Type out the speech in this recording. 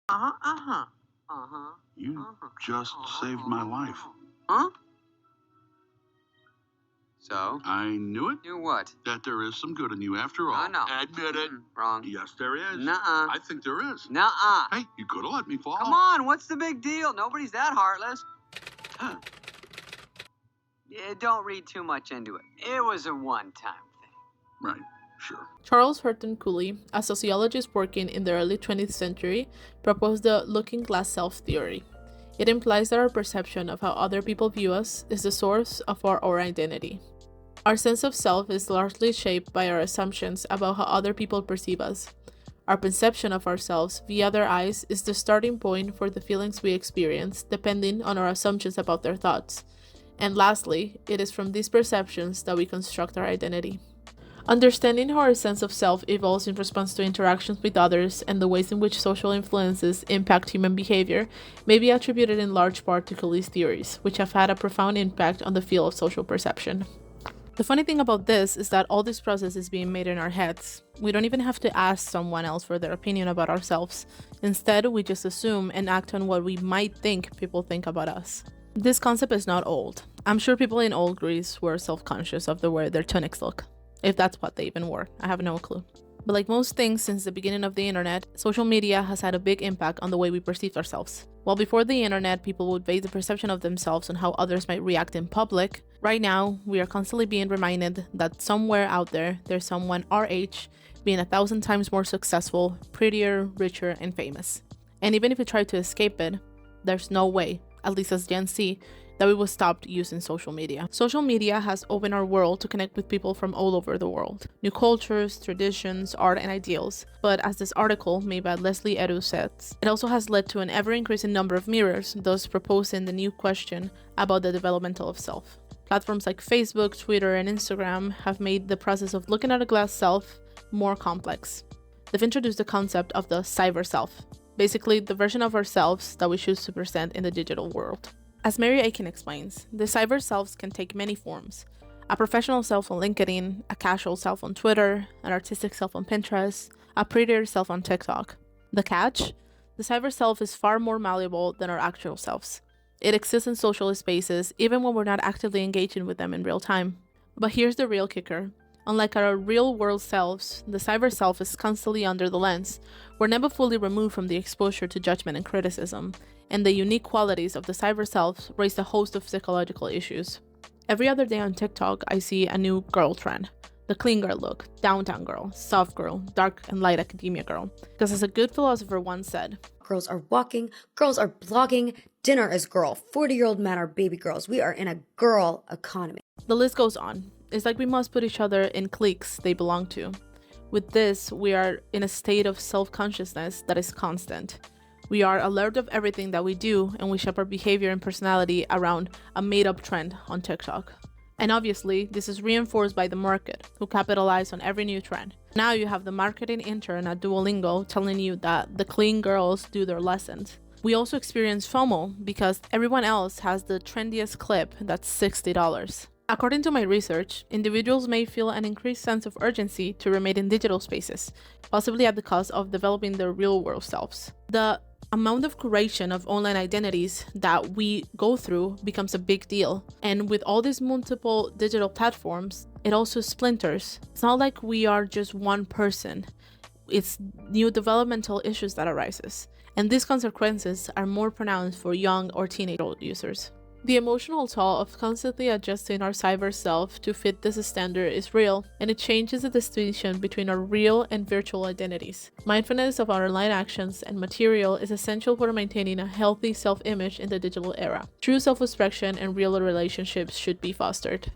Uh-huh, uh-huh, uh-huh. You just saved my life. Huh? So? I knew it. Knew what? That there is some good in you after all. No. Admit it. Wrong. Yes, there is. Nuh-uh. I think there is. Nuh-uh. Hey, you could have let me fall. Come on, what's the big deal? Nobody's that heartless. Yeah, don't read too much into it. It was a one-time thing. Right, sure. Charles Horton Cooley, a sociologist working in the early 20th century, proposed the looking glass self theory. It implies that our perception of how other people view us is the source of our own identity. Our sense of self is largely shaped by our assumptions about how other people perceive us. Our perception of ourselves via their eyes is the starting point for the feelings we experience, depending on our assumptions about their thoughts. And lastly, it is from these perceptions that we construct our identity. Understanding how our sense of self evolves in response to interactions with others and the ways in which social influences impact human behavior may be attributed in large part to Cooley's theories, which have had a profound impact on the field of social perception. The funny thing about this is that all this process is being made in our heads. We don't even have to ask someone else for their opinion about ourselves. Instead, we just assume and act on what we might think people think about us. This concept is not old. I'm sure people in old Greece were self-conscious of the way their tunics look. If that's what they even wore, I have no clue. But like most things since the beginning of the internet, social media has had a big impact on the way we perceive ourselves. While before the internet, people would base the perception of themselves on how others might react in public, right now, we are constantly being reminded that somewhere out there's someone our age being 1,000 times more successful, prettier, richer, and famous. And even if we try to escape it, there's no way, at least as Gen Z, that we will stop using social media. Social media has opened our world to connect with people from all over the world. New cultures, traditions, art, and ideals. But as this article made by Leslie Edu says, it also has led to an ever-increasing number of mirrors, thus proposing the new question about the developmental of self. Platforms like Facebook, Twitter, and Instagram have made the process of looking at a glass self more complex. They've introduced the concept of the cyber self, basically the version of ourselves that we choose to present in the digital world. As Mary Aiken explains, the cyber selves can take many forms. A professional self on LinkedIn, a casual self on Twitter, an artistic self on Pinterest, a prettier self on TikTok. The catch? The cyber self is far more malleable than our actual selves. It exists in social spaces even when we're not actively engaging with them in real time. But here's the real kicker. Unlike our real-world selves, the cyber self is constantly under the lens. We're never fully removed from the exposure to judgment and criticism, and the unique qualities of the cyber self raise a host of psychological issues. Every other day on TikTok, I see a new girl trend. The clean girl look, downtown girl, soft girl, dark and light academia girl. Because as a good philosopher once said, girls are walking, girls are blogging, dinner is girl, 40-year-old men are baby girls. We are in a girl economy. The list goes on. It's like we must put each other in cliques they belong to. With this, we are in a state of self-consciousness that is constant. We are alert of everything that we do, and we shape our behavior and personality around a made-up trend on TikTok. And obviously, this is reinforced by the market, who capitalize on every new trend. Now you have the marketing intern at Duolingo telling you that the clean girls do their lessons. We also experience FOMO because everyone else has the trendiest clip that's $60. According to my research, individuals may feel an increased sense of urgency to remain in digital spaces, possibly at the cost of developing their real-world selves. The amount of curation of online identities that we go through becomes a big deal. And with all these multiple digital platforms, it also splinters. It's not like we are just one person. It's new developmental issues that arises. And these consequences are more pronounced for young or teenage users. The emotional toll of constantly adjusting our cyber self to fit this standard is real, and it changes the distinction between our real and virtual identities. Mindfulness of our online actions and material is essential for maintaining a healthy self-image in the digital era. True self-expression and real relationships should be fostered.